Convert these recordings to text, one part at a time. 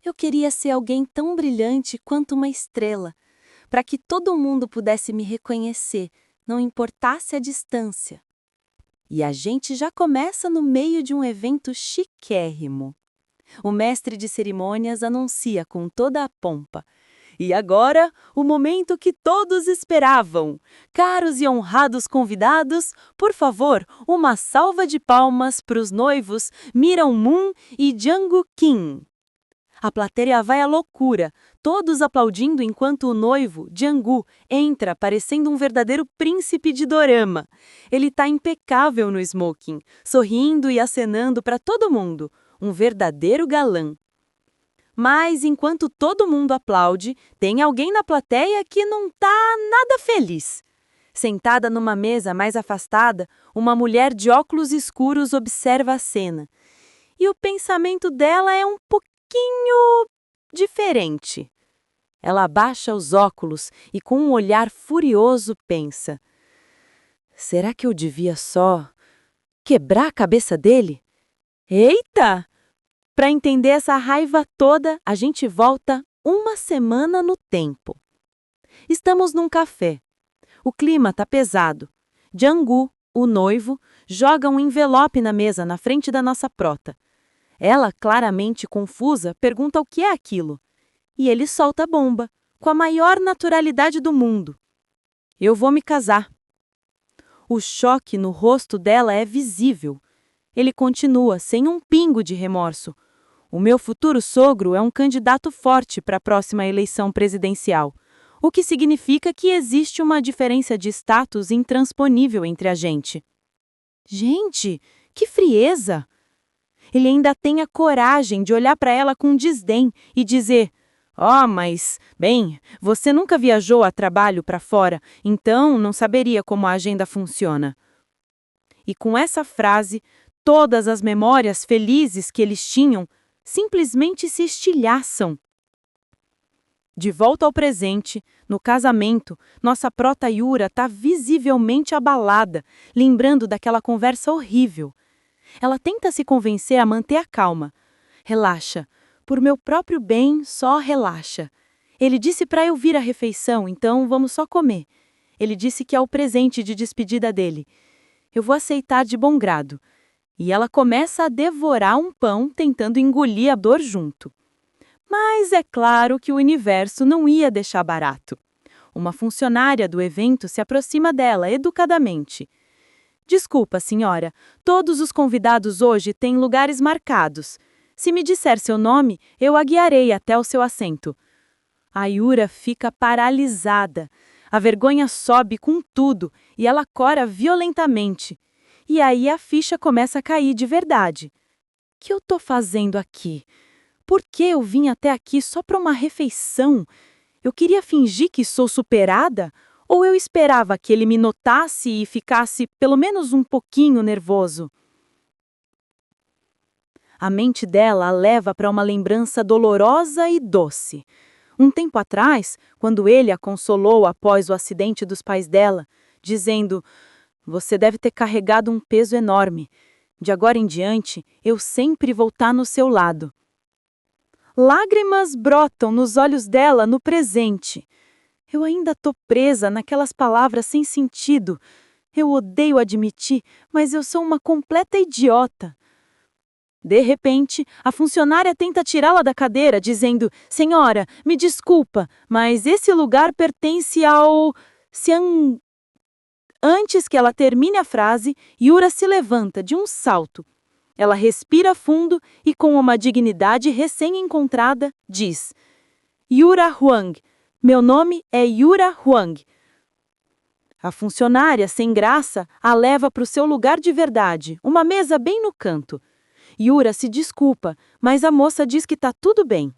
Eu queria ser alguém tão brilhante quanto uma estrela, para que todo mundo pudesse me reconhecer, não importasse a distância. E a gente já começa no meio de um evento chiquérrimo. O mestre de cerimônias anuncia com toda a pompa. E agora, o momento que todos esperavam. Caros e honrados convidados, por favor, uma salva de palmas para os noivos Miran Moon e Jang Kim. A plateia vai à loucura, todos aplaudindo enquanto o noivo, Jang-woo, entra parecendo um verdadeiro príncipe de dorama. Ele está impecável no smoking, sorrindo e acenando para todo mundo. Um verdadeiro galã. Mas, enquanto todo mundo aplaude, tem alguém na plateia que não está nada feliz. Sentada numa mesa mais afastada, uma mulher de óculos escuros observa a cena. E o pensamento dela é um pouquinho diferente. Ela abaixa os óculos e, com um olhar furioso, pensa: será que eu devia só quebrar a cabeça dele? Eita! Para entender essa raiva toda, a gente volta uma semana no tempo. Estamos num café. O clima está pesado. Jang-woo, o noivo, joga um envelope na mesa na frente da nossa prota. Ela, claramente confusa, pergunta o que é aquilo. E ele solta a bomba, com a maior naturalidade do mundo. Eu vou me casar. O choque no rosto dela é visível. Ele continua, sem um pingo de remorso. O meu futuro sogro é um candidato forte para a próxima eleição presidencial, o que significa que existe uma diferença de status intransponível entre a gente. Gente, que frieza! Ele ainda tem a coragem de olhar para ela com desdém e dizer: mas, bem, você nunca viajou a trabalho para fora, então não saberia como a agenda funciona. E com essa frase, todas as memórias felizes que eles tinham simplesmente se estilhaçam. De volta ao presente, no casamento, nossa prota Yura está visivelmente abalada, lembrando daquela conversa horrível. Ela tenta se convencer a manter a calma. Relaxa. Por meu próprio bem, só relaxa. Ele disse para eu vir à refeição, então vamos só comer. Ele disse que é o presente de despedida dele. Eu vou aceitar de bom grado. E ela começa a devorar um pão, tentando engolir a dor junto. Mas é claro que o universo não ia deixar barato. Uma funcionária do evento se aproxima dela educadamente. Desculpa, senhora, todos os convidados hoje têm lugares marcados. Se me disser seu nome, eu a guiarei até o seu assento. A Yura fica paralisada. A vergonha sobe com tudo e ela cora violentamente. E aí a ficha começa a cair de verdade. O que eu tô fazendo aqui? Por que eu vim até aqui só para uma refeição? Eu queria fingir que sou superada? Ou eu esperava que ele me notasse e ficasse pelo menos um pouquinho nervoso? A mente dela a leva para uma lembrança dolorosa e doce. Um tempo atrás, quando ele a consolou após o acidente dos pais dela, dizendo: você deve ter carregado um peso enorme. De agora em diante, eu sempre vou estar no seu lado. Lágrimas brotam nos olhos dela no presente. Eu ainda tô presa naquelas palavras sem sentido. Eu odeio admitir, mas eu sou uma completa idiota. De repente, a funcionária tenta tirá-la da cadeira, dizendo: senhora, me desculpa, mas esse lugar pertence ao Xiang. Antes que ela termine a frase, Yura se levanta de um salto. Ela respira fundo e, com uma dignidade recém-encontrada, diz: Yura Huang, meu nome é Yura Huang. A funcionária, sem graça, a leva para o seu lugar de verdade, uma mesa bem no canto. Yura se desculpa, mas a moça diz que está tudo bem.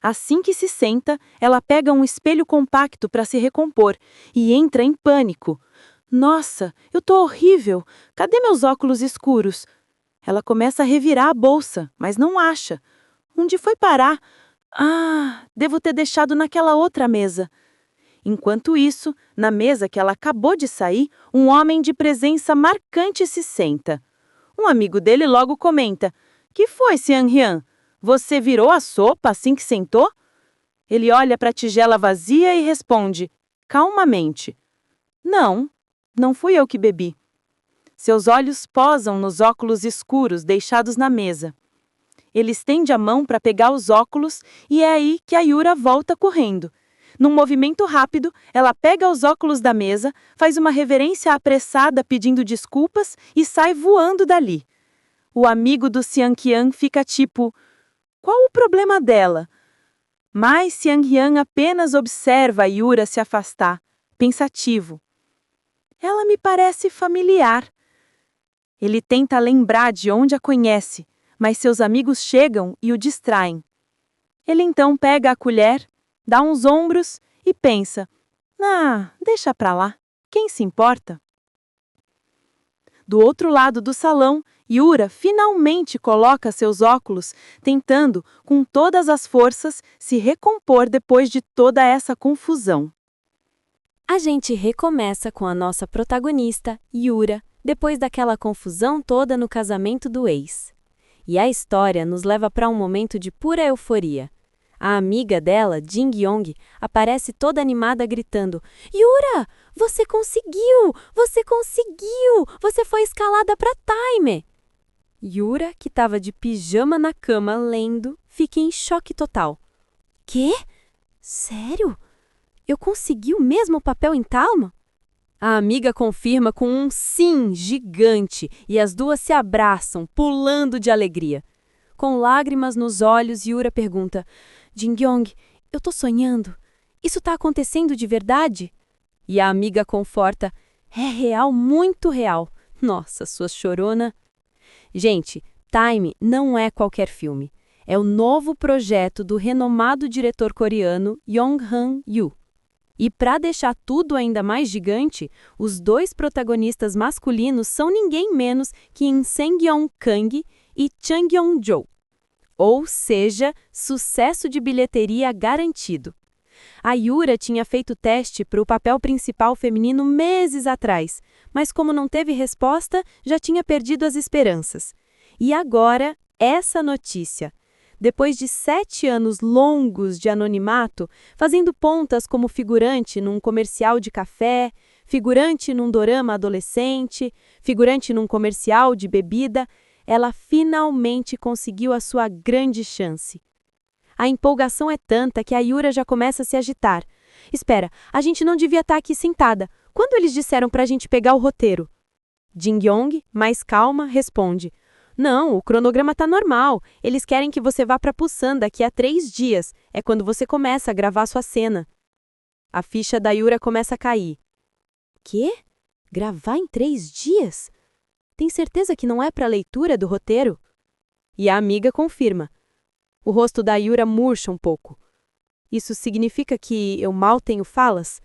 Assim que se senta, ela pega um espelho compacto para se recompor e entra em pânico. Nossa, eu tô horrível! Cadê meus óculos escuros? Ela começa a revirar a bolsa, mas não acha. Onde foi parar? Devo ter deixado naquela outra mesa. Enquanto isso, na mesa que ela acabou de sair, um homem de presença marcante se senta. Um amigo dele logo comenta: que foi, Xiang Rian? Você virou a sopa assim que sentou? Ele olha para a tigela vazia e responde, calmamente: Não, não fui eu que bebi. Seus olhos posam nos óculos escuros deixados na mesa. Ele estende a mão para pegar os óculos e é aí que a Yura volta correndo. Num movimento rápido, ela pega os óculos da mesa, faz uma reverência apressada pedindo desculpas e sai voando dali. O amigo do Xiangqian fica tipo, qual o problema dela? Mas Xiangqian apenas observa a Yura se afastar, pensativo. Ela me parece familiar. Ele tenta lembrar de onde a conhece, mas seus amigos chegam e o distraem. Ele então pega a colher, dá uns ombros e pensa, deixa pra lá, quem se importa? Do outro lado do salão, Yura finalmente coloca seus óculos, tentando, com todas as forças, se recompor depois de toda essa confusão. A gente recomeça com a nossa protagonista, Yura, depois daquela confusão toda no casamento do ex. E a história nos leva para um momento de pura euforia. A amiga dela, Jin-Yong, aparece toda animada gritando: Yura, você conseguiu! Você conseguiu! Você foi escalada para Time! Yura, que estava de pijama na cama lendo, fica em choque total. Quê? Sério? Eu consegui o mesmo papel em Talma? A amiga confirma com um sim gigante e as duas se abraçam, pulando de alegria. Com lágrimas nos olhos, Yura pergunta: Jin-Yong, eu tô sonhando? Isso tá acontecendo de verdade? E a amiga conforta: é real, muito real. Nossa, sua chorona. Gente, Time não é qualquer filme. É o novo projeto do renomado diretor coreano Yong-Han Yu. E para deixar tudo ainda mais gigante, os dois protagonistas masculinos são ninguém menos que In Seng-yeon Kang e Chang Yeon-jo. Ou seja, sucesso de bilheteria garantido. A Yura tinha feito teste para o papel principal feminino meses atrás, mas como não teve resposta, já tinha perdido as esperanças. E agora, essa notícia. Depois de 7 anos longos de anonimato, fazendo pontas como figurante num comercial de café, figurante num dorama adolescente, figurante num comercial de bebida, ela finalmente conseguiu a sua grande chance. A empolgação é tanta que a Yura já começa a se agitar. Espera, a gente não devia estar aqui sentada. Quando eles disseram para a gente pegar o roteiro? Jin-Yong, mais calma, responde: Não, o cronograma tá normal. Eles querem que você vá para Busan daqui a 3 dias. É quando você começa a gravar sua cena. A ficha da Yura começa a cair. Quê? Gravar em 3 dias? Tem certeza que não é para leitura do roteiro? E a amiga confirma. O rosto da Yura murcha um pouco. Isso significa que eu mal tenho falas?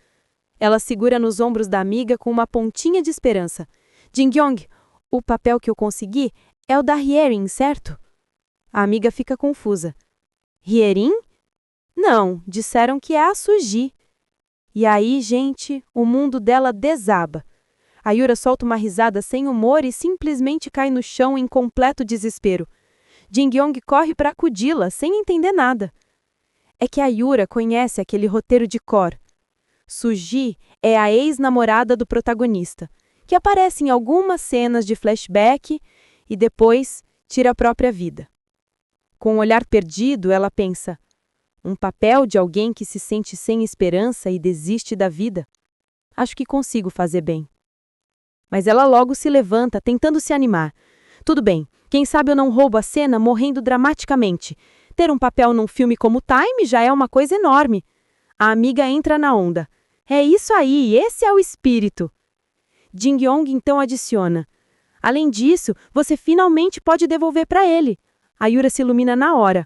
Ela segura nos ombros da amiga com uma pontinha de esperança. Jin-Yong, o papel que eu consegui é o da Hyerin, certo? A amiga fica confusa. Hyerin? Não, disseram que é a Suji. E aí, gente, o mundo dela desaba. A Yura solta uma risada sem humor e simplesmente cai no chão em completo desespero. Jin-Yong corre para acudi-la, sem entender nada. É que a Yura conhece aquele roteiro de cor. Suji é a ex-namorada do protagonista, que aparece em algumas cenas de flashback e depois tira a própria vida. Com um olhar perdido, ela pensa: um papel de alguém que se sente sem esperança e desiste da vida? Acho que consigo fazer bem. Mas ela logo se levanta, tentando se animar. Tudo bem, quem sabe eu não roubo a cena morrendo dramaticamente. Ter um papel num filme como Time já é uma coisa enorme. A amiga entra na onda. É isso aí, esse é o espírito. Jin-Yong então adiciona: além disso, você finalmente pode devolver para ele. A Yura se ilumina na hora.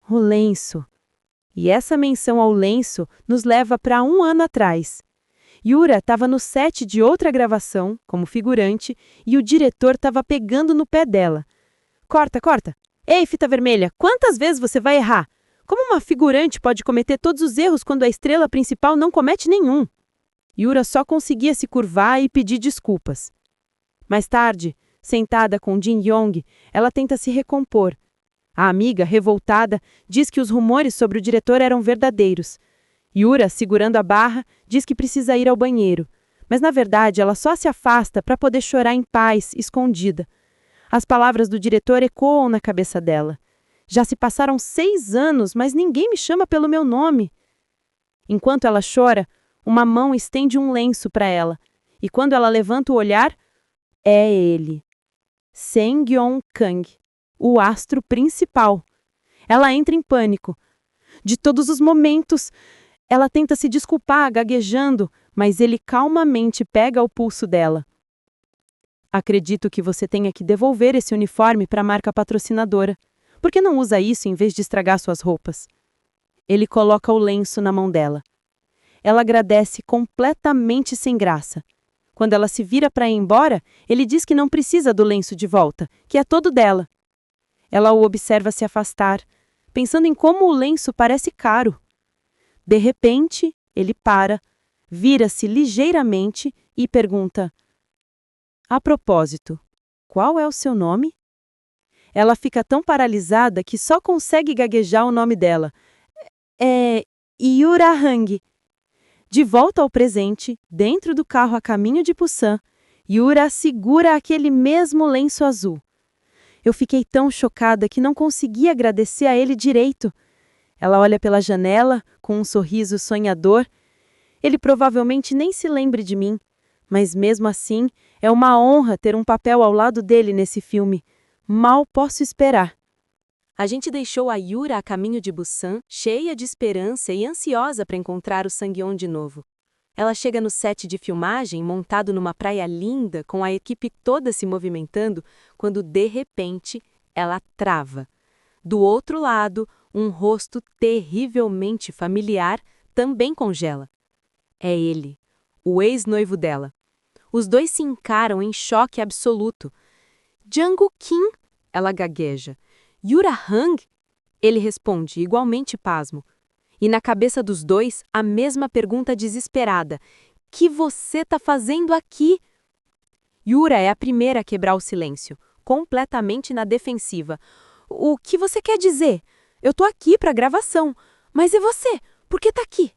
O lenço. E essa menção ao lenço nos leva para 1 ano atrás. Yura estava no set de outra gravação, como figurante, e o diretor estava pegando no pé dela. Corta, corta. Ei, fita vermelha, quantas vezes você vai errar? Como uma figurante pode cometer todos os erros quando a estrela principal não comete nenhum? Yura só conseguia se curvar e pedir desculpas. Mais tarde, sentada com Jin-Yong, ela tenta se recompor. A amiga, revoltada, diz que os rumores sobre o diretor eram verdadeiros. Yura, segurando a barra, diz que precisa ir ao banheiro. Mas, na verdade, ela só se afasta para poder chorar em paz, escondida. As palavras do diretor ecoam na cabeça dela. Já se passaram 6 anos, mas ninguém me chama pelo meu nome. Enquanto ela chora, uma mão estende um lenço para ela. E quando ela levanta o olhar, é ele. Seung-yeon-kang, o astro principal. Ela entra em pânico. De todos os momentos, ela tenta se desculpar, gaguejando, mas ele calmamente pega o pulso dela. Acredito que você tenha que devolver esse uniforme para a marca patrocinadora. Por que não usa isso em vez de estragar suas roupas? Ele coloca o lenço na mão dela. Ela agradece completamente sem graça. Quando ela se vira para ir embora, ele diz que não precisa do lenço de volta, que é todo dela. Ela o observa se afastar, pensando em como o lenço parece caro. De repente, ele para, vira-se ligeiramente e pergunta: a propósito, qual é o seu nome? Ela fica tão paralisada que só consegue gaguejar o nome dela. É Yura Hang. De volta ao presente, dentro do carro a caminho de Busan, Yura segura aquele mesmo lenço azul. Eu fiquei tão chocada que não consegui agradecer a ele direito. Ela olha pela janela, com um sorriso sonhador. Ele provavelmente nem se lembre de mim, mas mesmo assim, é uma honra ter um papel ao lado dele nesse filme. Mal posso esperar. A gente deixou a Yura a caminho de Busan, cheia de esperança e ansiosa para encontrar o Sang-yeon de novo. Ela chega no set de filmagem, montado numa praia linda, com a equipe toda se movimentando, quando, de repente, ela trava. Do outro lado, um rosto terrivelmente familiar também congela. É ele, o ex-noivo dela. Os dois se encaram em choque absoluto. Jang Kim, ela gagueja. Yura Hang? Ele responde, igualmente pasmo. E na cabeça dos dois, a mesma pergunta desesperada. Que você tá fazendo aqui? Yura é a primeira a quebrar o silêncio, completamente na defensiva. O que você quer dizer? Eu tô aqui pra gravação. Mas e você? Por que tá aqui?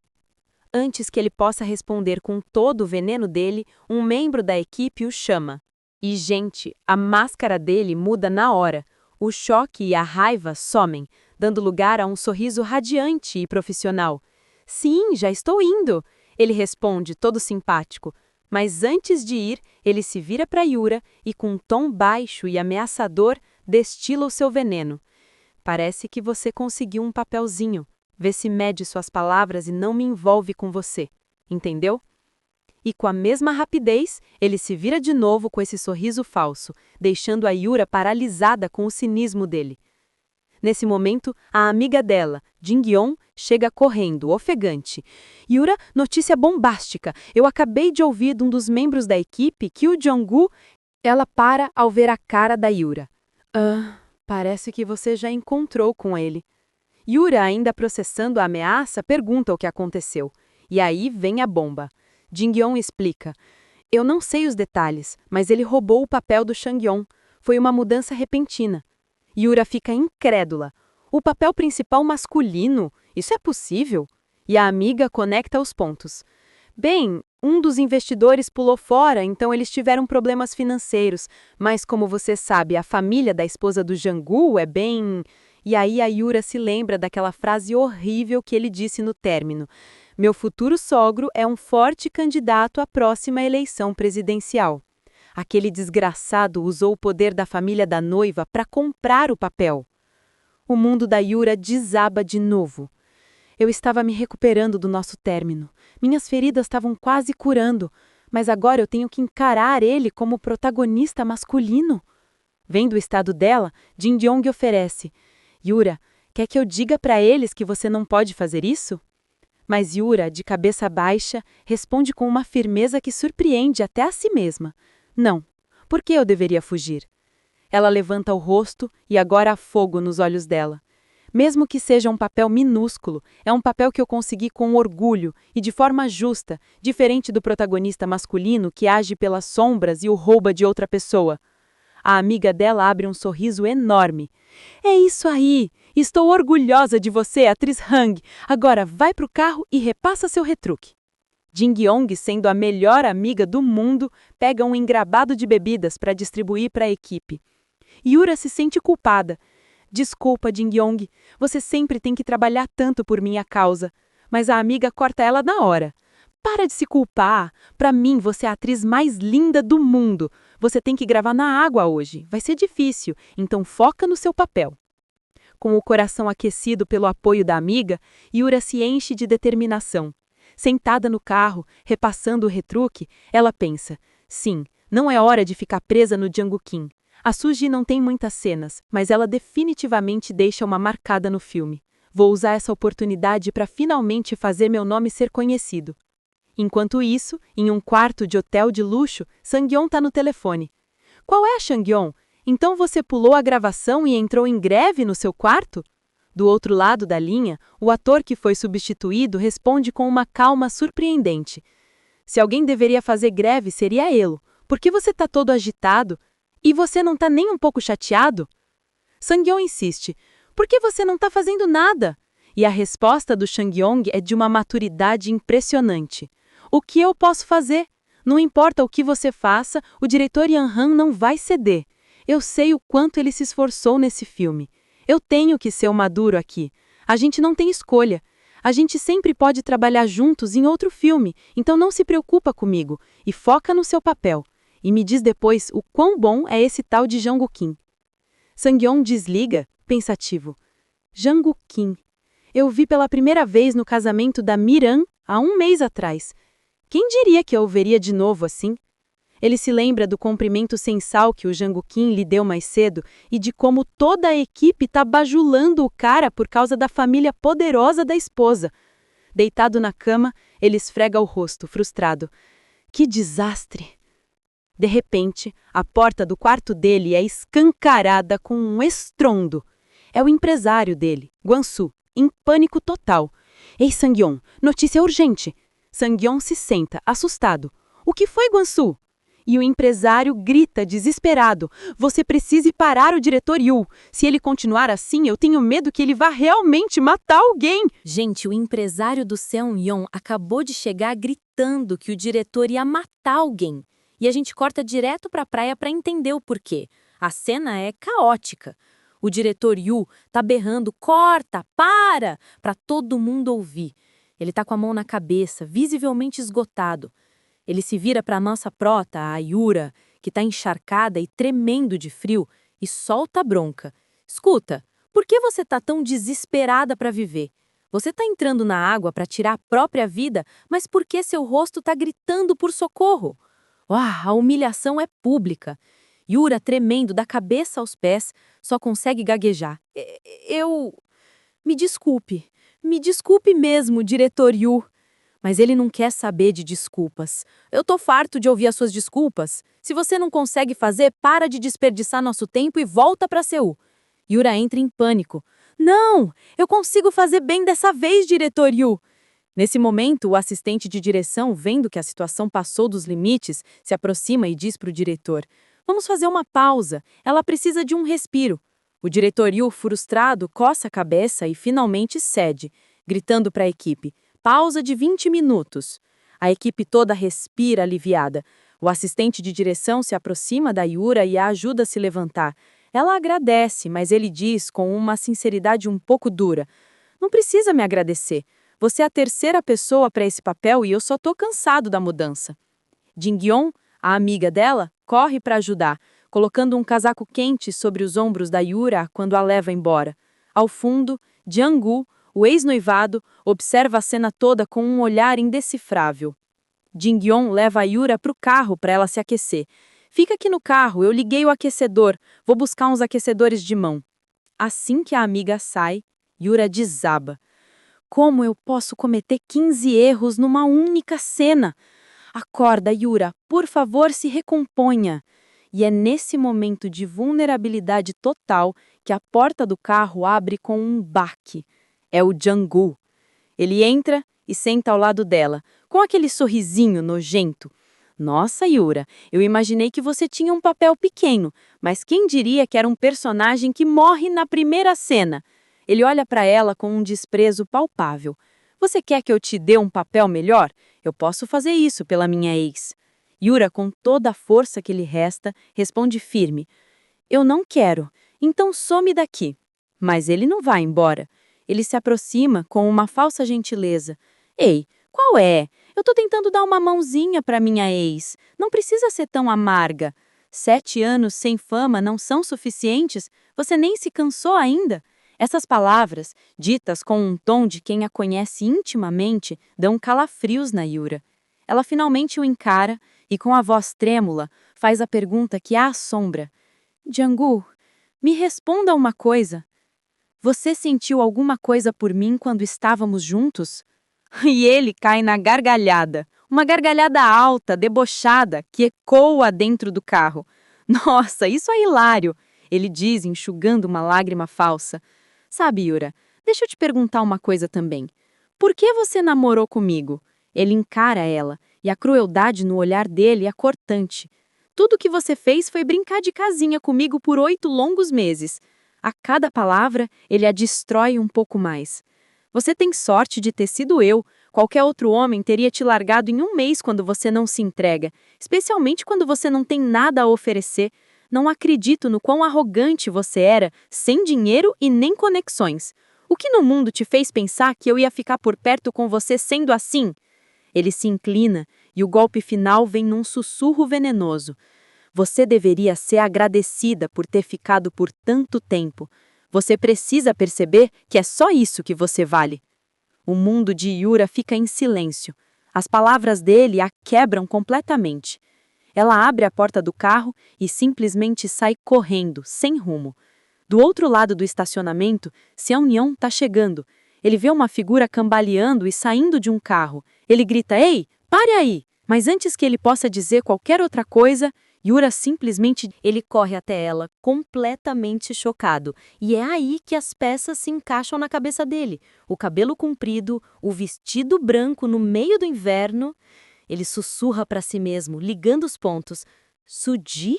Antes que ele possa responder com todo o veneno dele, um membro da equipe o chama. E, gente, a máscara dele muda na hora. O choque e a raiva somem, dando lugar a um sorriso radiante e profissional. Sim, já estou indo, ele responde, todo simpático. Mas antes de ir, ele se vira para Yura e, com um tom baixo e ameaçador, destila o seu veneno. Parece que você conseguiu um papelzinho. Vê se mede suas palavras e não me envolve com você. Entendeu? E com a mesma rapidez, ele se vira de novo com esse sorriso falso, deixando a Yura paralisada com o cinismo dele. Nesse momento, a amiga dela, Jin-yeon, chega correndo, ofegante. Yura, notícia bombástica. Eu acabei de ouvir de um dos membros da equipe que o Jong-gu... Ela para ao ver a cara da Yura. Parece que você já encontrou com ele. Yura, ainda processando a ameaça, pergunta o que aconteceu. E aí vem a bomba. Jin-yeon explica. Eu não sei os detalhes, mas ele roubou o papel do Sang-yeon. Foi uma mudança repentina. Yura fica incrédula. O papel principal masculino? Isso é possível? E a amiga conecta os pontos. Bem, um dos investidores pulou fora, então eles tiveram problemas financeiros. Mas como você sabe, a família da esposa do Jang-gu é bem... E aí a Yura se lembra daquela frase horrível que ele disse no término. Meu futuro sogro é um forte candidato à próxima eleição presidencial. Aquele desgraçado usou o poder da família da noiva para comprar o papel. O mundo da Yura desaba de novo. Eu estava me recuperando do nosso término. Minhas feridas estavam quase curando, mas agora eu tenho que encarar ele como protagonista masculino. Vendo o estado dela, Jin-yeong oferece. Yura, quer que eu diga para eles que você não pode fazer isso? Mas Yura, de cabeça baixa, responde com uma firmeza que surpreende até a si mesma. Não. Por que eu deveria fugir? Ela levanta o rosto e agora há fogo nos olhos dela. Mesmo que seja um papel minúsculo, é um papel que eu consegui com orgulho e de forma justa, diferente do protagonista masculino que age pelas sombras e o rouba de outra pessoa. A amiga dela abre um sorriso enorme. É isso aí! Estou orgulhosa de você, atriz Hang. Agora vai pro carro e repassa seu retruque. Jin-gyong, sendo a melhor amiga do mundo, pega um engravado de bebidas para distribuir para a equipe. Yura se sente culpada. Desculpa, Jin-gyong, você sempre tem que trabalhar tanto por minha causa. Mas a amiga corta ela na hora. Para de se culpar. Para mim, você é a atriz mais linda do mundo. Você tem que gravar na água hoje. Vai ser difícil, então foca no seu papel. Com o coração aquecido pelo apoio da amiga, Yura se enche de determinação. Sentada no carro, repassando o retruque, ela pensa: sim, não é hora de ficar presa no Jang-Kim. A Suji não tem muitas cenas, mas ela definitivamente deixa uma marcada no filme. Vou usar essa oportunidade para finalmente fazer meu nome ser conhecido. Enquanto isso, em um quarto de hotel de luxo, Sang-yeon está no telefone. Qual é, Sang-yeon? Então você pulou a gravação e entrou em greve no seu quarto? Do outro lado da linha, o ator que foi substituído responde com uma calma surpreendente. Se alguém deveria fazer greve, seria ele. Por que você está todo agitado? E você não está nem um pouco chateado? Sang-yeon insiste. Por que você não está fazendo nada? E a resposta do Sang-yeong é de uma maturidade impressionante. O que eu posso fazer? Não importa o que você faça, o diretor Yang Han não vai ceder. Eu sei o quanto ele se esforçou nesse filme. Eu tenho que ser o maduro aqui. A gente não tem escolha. A gente sempre pode trabalhar juntos em outro filme, então não se preocupa comigo e foca no seu papel. E me diz depois o quão bom é esse tal de Jang-Kim. Sang-yeon desliga, pensativo. Jang-Kim. Eu vi pela primeira vez no casamento da Miran há um mês atrás. Quem diria que eu o veria de novo assim? Ele se lembra do cumprimento sem sal que o Jang-Kim lhe deu mais cedo e de como toda a equipe está bajulando o cara por causa da família poderosa da esposa. Deitado na cama, ele esfrega o rosto, frustrado. Que desastre! De repente, a porta do quarto dele é escancarada com um estrondo. É o empresário dele, Gwon-soo, em pânico total. Ei, Sang-yeon, notícia urgente! Sang-yeon se senta, assustado. O que foi, Gwon-soo? E o empresário grita, desesperado. Você precisa parar o diretor Yu. Se ele continuar assim, eu tenho medo que ele vá realmente matar alguém. Gente, o empresário do Seon-yeon acabou de chegar gritando que o diretor ia matar alguém. E a gente corta direto para a praia para entender o porquê. A cena é caótica. O diretor Yu tá berrando, corta, para todo mundo ouvir. Ele tá com a mão na cabeça, visivelmente esgotado. Ele se vira para a nossa prota, a Yura, que tá encharcada e tremendo de frio, e solta a bronca. Escuta, por que você tá tão desesperada para viver? Você tá entrando na água para tirar a própria vida, mas por que seu rosto tá gritando por socorro? A humilhação é pública. Yura, tremendo da cabeça aos pés, só consegue gaguejar. Me desculpe mesmo, diretor Yu. Mas ele não quer saber de desculpas. Eu tô farto de ouvir as suas desculpas. Se você não consegue fazer, para de desperdiçar nosso tempo e volta para Seul. Yura entra em pânico. Não, eu consigo fazer bem dessa vez, diretor Yu. Nesse momento, o assistente de direção, vendo que a situação passou dos limites, se aproxima e diz para o diretor: vamos fazer uma pausa, ela precisa de um respiro. O diretor Yu, frustrado, coça a cabeça e finalmente cede, gritando para a equipe: pausa de 20 minutos. A equipe toda respira aliviada. O assistente de direção se aproxima da Yura e a ajuda a se levantar. Ela agradece, mas ele diz com uma sinceridade um pouco dura: não precisa me agradecer. Você é a terceira pessoa para esse papel e eu só tô cansado da mudança. Jin-gyeon, a amiga dela, corre para ajudar, colocando um casaco quente sobre os ombros da Yura quando a leva embora. Ao fundo, Jang-gu, o ex-noivado, observa a cena toda com um olhar indecifrável. Jin-gyeon leva a Yura para o carro para ela se aquecer. Fica aqui no carro, eu liguei o aquecedor, vou buscar uns aquecedores de mão. Assim que a amiga sai, Yura desaba. Como eu posso cometer 15 erros numa única cena? Acorda, Yura, por favor, se recomponha. E é nesse momento de vulnerabilidade total que a porta do carro abre com um baque. É o Jang-gu. Ele entra e senta ao lado dela, com aquele sorrisinho nojento. Nossa, Yura, eu imaginei que você tinha um papel pequeno, mas quem diria que era um personagem que morre na primeira cena? Ele olha para ela com um desprezo palpável. Você quer que eu te dê um papel melhor? Eu posso fazer isso pela minha ex. Yura, com toda a força que lhe resta, responde firme. Eu não quero, então some daqui. Mas ele não vai embora. Ele se aproxima com uma falsa gentileza. Ei, qual é? Eu tô tentando dar uma mãozinha para minha ex. Não precisa ser tão amarga. 7 anos sem fama não são suficientes? Você nem se cansou ainda? Essas palavras, ditas com um tom de quem a conhece intimamente, dão calafrios na Yura. Ela finalmente o encara e, com a voz trêmula, faz a pergunta que a assombra. Jang-woo, me responda uma coisa. Você sentiu alguma coisa por mim quando estávamos juntos? E ele cai na gargalhada. Uma gargalhada alta, debochada, que ecoa dentro do carro. Nossa, isso é hilário! Ele diz, enxugando uma lágrima falsa. Sabe, Yura, deixa eu te perguntar uma coisa também. Por que você namorou comigo? Ele encara ela, e a crueldade no olhar dele é cortante. Tudo o que você fez foi brincar de casinha comigo por 8 longos meses. A cada palavra, ele a destrói um pouco mais. Você tem sorte de ter sido eu. Qualquer outro homem teria te largado em 1 mês quando você não se entrega, especialmente quando você não tem nada a oferecer. Não acredito no quão arrogante você era, sem dinheiro e nem conexões. O que no mundo te fez pensar que eu ia ficar por perto com você sendo assim? Ele se inclina e o golpe final vem num sussurro venenoso. Você deveria ser agradecida por ter ficado por tanto tempo. Você precisa perceber que é só isso que você vale. O mundo de Yura fica em silêncio. As palavras dele a quebram completamente. Ela abre a porta do carro e simplesmente sai correndo, sem rumo. Do outro lado do estacionamento, Seon-yeon está chegando. Ele vê uma figura cambaleando e saindo de um carro. Ele grita, ei, pare aí! Mas antes que ele possa dizer qualquer outra coisa, Yura simplesmente... Ele corre até ela, completamente chocado. E é aí que as peças se encaixam na cabeça dele. O cabelo comprido, o vestido branco no meio do inverno. Ele sussurra para si mesmo, ligando os pontos. Suji?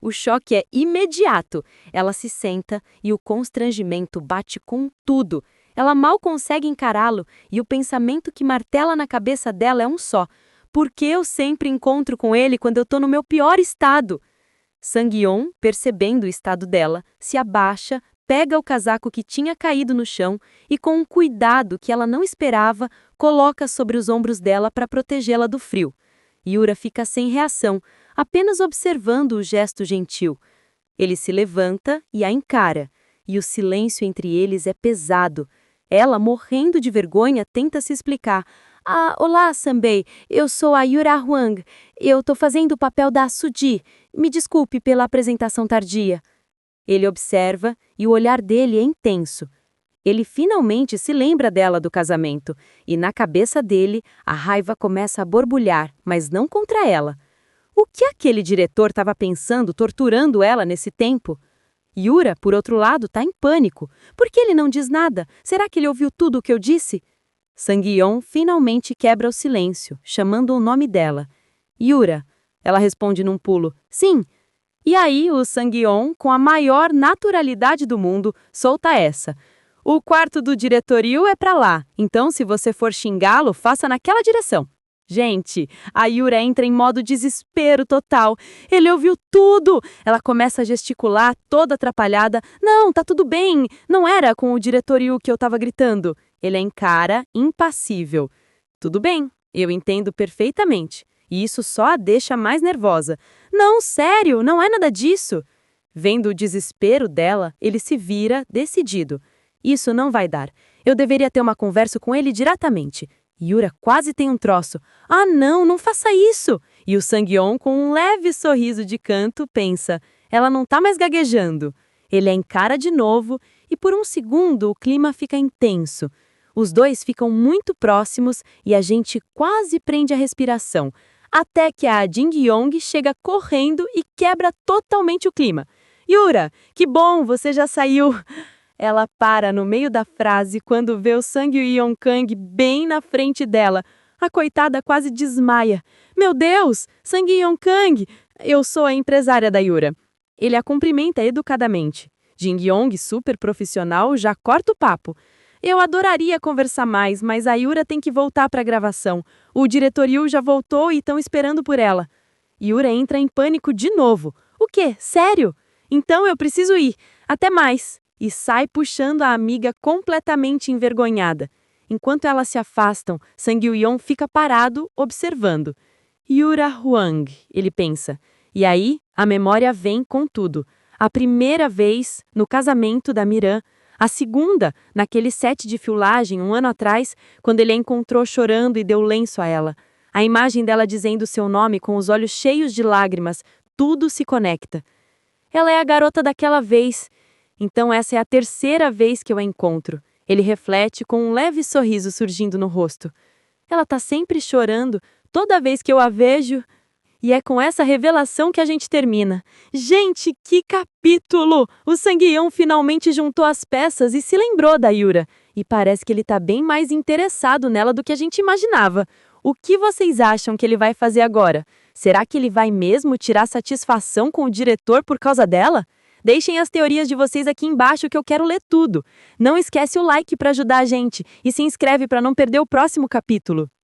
O choque é imediato. Ela se senta e o constrangimento bate com tudo. Ela mal consegue encará-lo e o pensamento que martela na cabeça dela é um só. Por que eu sempre encontro com ele quando eu tô no meu pior estado? Sang-yeon, percebendo o estado dela, se abaixa, pega o casaco que tinha caído no chão e, com um cuidado que ela não esperava, coloca sobre os ombros dela para protegê-la do frio. Yura fica sem reação, apenas observando o gesto gentil. Ele se levanta e a encara, e o silêncio entre eles é pesado. Ela, morrendo de vergonha, tenta se explicar. Olá, Sanbei, eu sou a Yura Hwang. Eu tô fazendo o papel da Suji. Me desculpe pela apresentação tardia. Ele observa e o olhar dele é intenso. Ele finalmente se lembra dela do casamento, e na cabeça dele a raiva começa a borbulhar, mas não contra ela. O que aquele diretor estava pensando, torturando ela nesse tempo? Yura, por outro lado, está em pânico. Por que ele não diz nada? Será que ele ouviu tudo o que eu disse? Sang-yeon finalmente quebra o silêncio, chamando o nome dela. Yura. Ela responde num pulo. Sim. E aí o Sang-yeon, com a maior naturalidade do mundo, solta essa. O quarto do diretorio é pra lá, então se você for xingá-lo, faça naquela direção. Gente, a Yura entra em modo desespero total. Ele ouviu tudo. Ela começa a gesticular, toda atrapalhada. Não, tá tudo bem. Não era com o diretorio que eu tava gritando. Ele a encara, impassível. Tudo bem, eu entendo perfeitamente. E isso só a deixa mais nervosa. Não, sério, não é nada disso. Vendo o desespero dela, ele se vira, decidido. Isso não vai dar. Eu deveria ter uma conversa com ele diretamente. Yura quase tem um troço. Não faça isso! E o Sang-yeon, com um leve sorriso de canto, pensa, ela não tá mais gaguejando. Ele a encara de novo e por um segundo o clima fica intenso. Os dois ficam muito próximos e a gente quase prende a respiração, até que a Jin-yong chega correndo e quebra totalmente o clima. Yura, que bom, você já saiu... Ela para no meio da frase quando vê o Sang-yeon Kang bem na frente dela. A coitada quase desmaia. Meu Deus, Sang-yeon Kang! Eu sou a empresária da Yura. Ele a cumprimenta educadamente. Jin-young, super profissional, já corta o papo. Eu adoraria conversar mais, mas a Yura tem que voltar para a gravação. O diretor Yu já voltou e estão esperando por ela. Yura entra em pânico de novo. O quê? Sério? Então eu preciso ir. Até mais. E sai puxando a amiga completamente envergonhada. Enquanto elas se afastam, Sang-yeon fica parado, observando. Yura Hwang, ele pensa. E aí, a memória vem com tudo. A primeira vez, no casamento da Miran. A segunda, naquele set de filmagem, 1 ano atrás, quando ele a encontrou chorando e deu lenço a ela. A imagem dela dizendo seu nome com os olhos cheios de lágrimas. Tudo se conecta. Ela é a garota daquela vez. Então essa é a terceira vez que eu a encontro. Ele reflete com um leve sorriso surgindo no rosto. Ela tá sempre chorando, toda vez que eu a vejo. E é com essa revelação que a gente termina. Gente, que capítulo! O Sang-yeon finalmente juntou as peças e se lembrou da Yura. E parece que ele tá bem mais interessado nela do que a gente imaginava. O que vocês acham que ele vai fazer agora? Será que ele vai mesmo tirar satisfação com o diretor por causa dela? Deixem as teorias de vocês aqui embaixo que eu quero ler tudo. Não esquece o like para ajudar a gente e se inscreve para não perder o próximo capítulo.